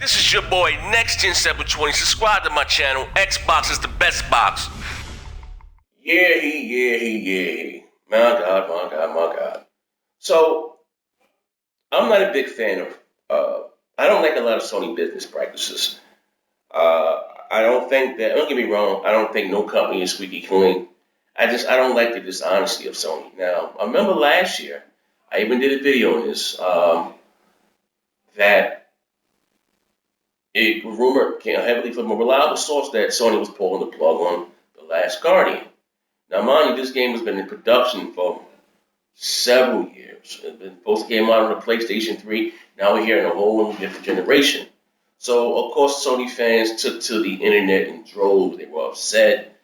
This is your boy Next Gen 720. Subscribe to my channel. Xbox is the best box. Yeah. My God. So, I'm not a big fan of, I don't like a lot of Sony business practices. I don't think that, don't get me wrong, I don't think no company is squeaky clean. I don't like the dishonesty of Sony. Now, I remember last year, I even did a video on this, that a rumor came heavily from a reliable source that Sony was pulling the plug on The Last Guardian. Now, mind you, this game has been in production for several years. It's been supposed to came out on the PlayStation 3. Now we're here in a whole different generation. So, of course, Sony fans took to the internet in droves. They were upset.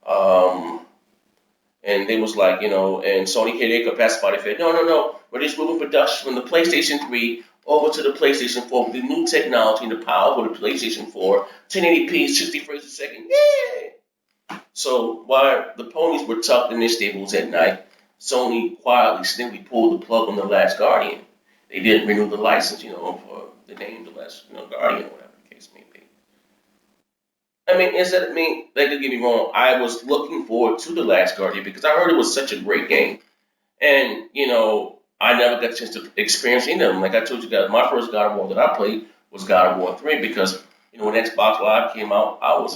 And they was like, and Sony came, they could pacify. They said, no. We're just moving production from the PlayStation 3 over to the PlayStation 4 with the new technology and the power of the PlayStation 4, 1080p, 60 frames a second. Yeah! So while the ponies were tucked in their stables at night, Sony quietly, sneakily pulled the plug on The Last Guardian. They didn't renew the license, for the name The Last Guardian, or whatever the case may be. Don't get me wrong, I was looking forward to The Last Guardian because I heard it was such a great game. And, I never got a chance to experience any of them. Like I told you guys, my first God of War that I played was God of War 3 because, when Xbox Live came out, I was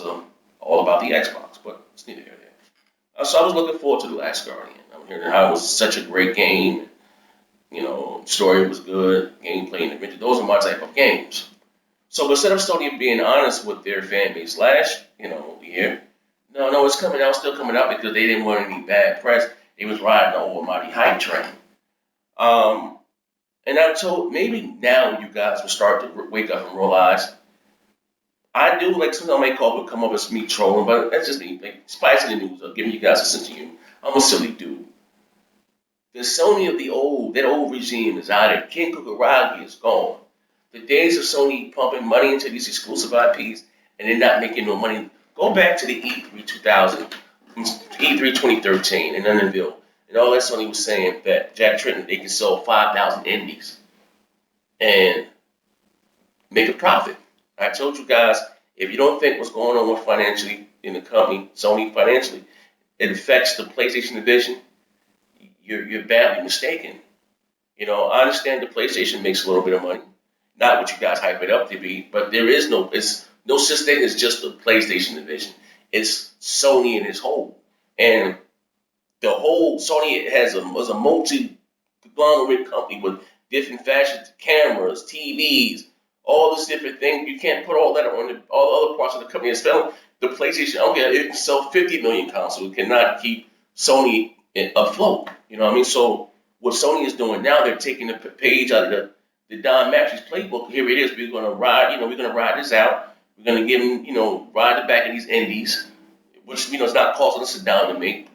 all about the Xbox, but it's neither here nor there. So I was looking forward to The Last Guardian. I'm hearing how it was such a great game. Story was good, gameplay and adventure. Those are my type of games. So instead of Sony being honest with their fan base last, year, no, it's coming out, still coming out because they didn't want any bad press. They was riding the almighty hype train. And I'm told maybe now you guys will start to wake up and realize I do like sometimes I may come up as me trolling, but that's just me, like spicing the news up, giving you guys a sense of humor. I'm a silly dude. The Sony of that old regime is out of Ken Kukaragi is gone. The days of Sony pumping money into these exclusive IPs and then not making no money. Go back to the E3 2013 in Londonville. And all that Sony was saying that Jack Tritton, they can sell 5,000 indies and make a profit. I told you guys, if you don't think what's going on with financially in the company, Sony financially, it affects the PlayStation division, you're badly mistaken. I understand the PlayStation makes a little bit of money. Not what you guys hype it up to be, but it's no such thing as just the PlayStation division. It's Sony in its whole. And the whole Sony was a multi-conglomerate company with different fashions, cameras, TVs, all this different thing. You can't put all that on all the other parts of the company. It's the PlayStation, it can sell 50 million consoles. It cannot keep Sony afloat. You know what I mean? So what Sony is doing now, they're taking the page out of the Don Matthews playbook. Here it is. We're going to ride this out. We're going to give them, ride the back of these indies, which, it's not costing us a dime to make.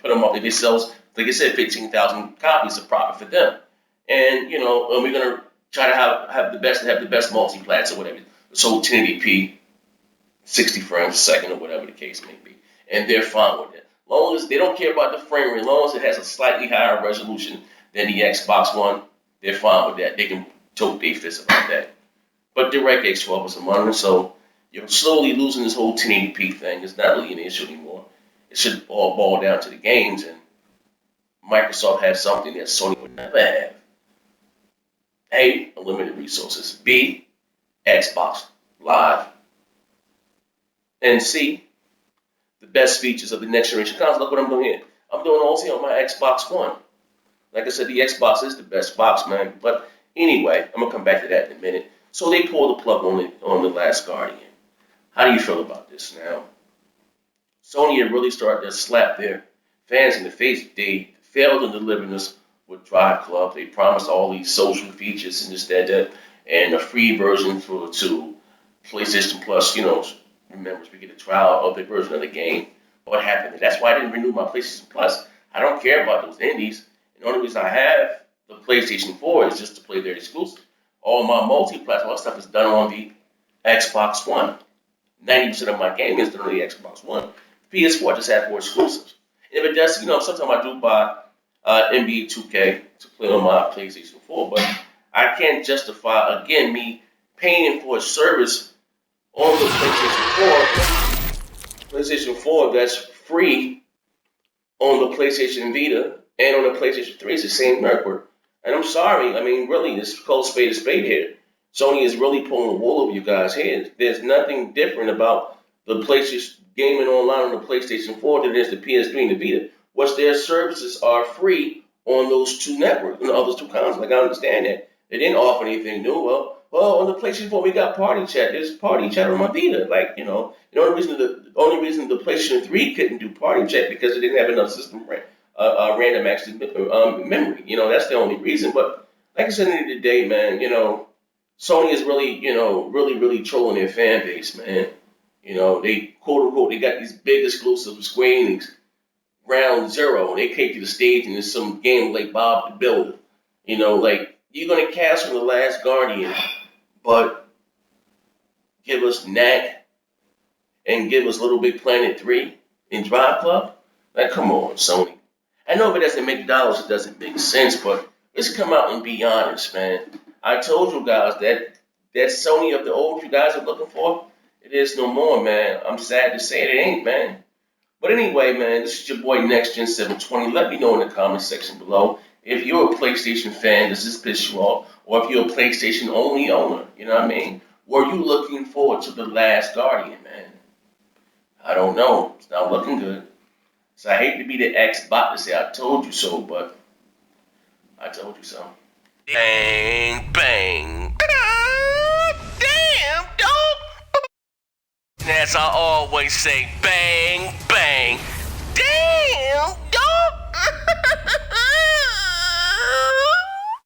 Put them up. If it sells, like I said, 15,000 copies, of profit for them. And, and we're going to try to have the best multi-plats or whatever. So 1080p, 60 frames a second or whatever the case may be. And they're fine with it. As long as they don't care about the frame rate, as long as it has a slightly higher resolution than the Xbox One, they're fine with that. They can tote their fists about that. But DirectX 12 is a monitor, so you're slowly losing this whole 1080p thing. It's not really an issue anymore. It should all boil down to the games, and Microsoft has something that Sony would never have. A, unlimited resources. B, Xbox Live. And C, the best features of the next generation console. Look what I'm doing here. I'm doing all on my Xbox One. Like I said, the Xbox is the best box, man. But anyway, I'm going to come back to that in a minute. So they pulled the plug on The Last Guardian. How do you feel about this now? Sony had really started to slap their fans in the face. They failed in delivering us with Drive Club. They promised all these social features and this, that, and a free version to PlayStation Plus, members. We get a trial of the version of the game. What happened? And that's why I didn't renew my PlayStation Plus. I don't care about those indies. And the only reason I have the PlayStation 4 is just to play their exclusive. All my multi-platform stuff is done on the Xbox One. 90% of my gaming is done on the Xbox One. PS4 just has 4 exclusives. And if it does, sometimes I do buy NBA 2K to play on my PlayStation 4, but I can't justify, again, me paying for a service on the PlayStation 4 that's free on the PlayStation Vita and on the PlayStation 3. It's the same network. And I'm sorry, I mean, really, this called spade a spade here. Sony is really pulling the wool over you guys' heads. There's nothing different about the PlayStation gaming online on the PlayStation 4 than there's the PS3 and the Vita. What's their services are free on those two networks, on those two consoles. Like I understand that they didn't offer anything new. Well, on the PlayStation 4 we got Party Chat. There's Party Chat on my Vita. Like the only reason the PlayStation 3 couldn't do Party Chat because it didn't have enough system random access memory. That's the only reason. But like I said, at the end of the day, man, Sony is really, really trolling their fan base, man. They quote unquote they got these big exclusive screenings, Ground Zero, and they take to the stage and there's some game like Bob the Builder. Like you're gonna cast from The Last Guardian, but give us Knack and give us Little Big Planet 3 and Drive Club. Like, come on, Sony. I know if it doesn't make dollars, it doesn't make sense, but let's come out and be honest, man. I told you guys that Sony of the old you guys are looking for, it is no more, man. I'm sad to say it ain't, man. But anyway, man, this is your boy NextGen720. Let me know in the comment section below if you're a PlayStation fan, does this piss you off? Or if you're a PlayStation only owner, you know what I mean? Were you looking forward to The Last Guardian, man? I don't know. It's not looking good. So I hate to be the ex-bot to say I told you so, but I told you so. Bang, bang. Damn, dog. As I always say, bang,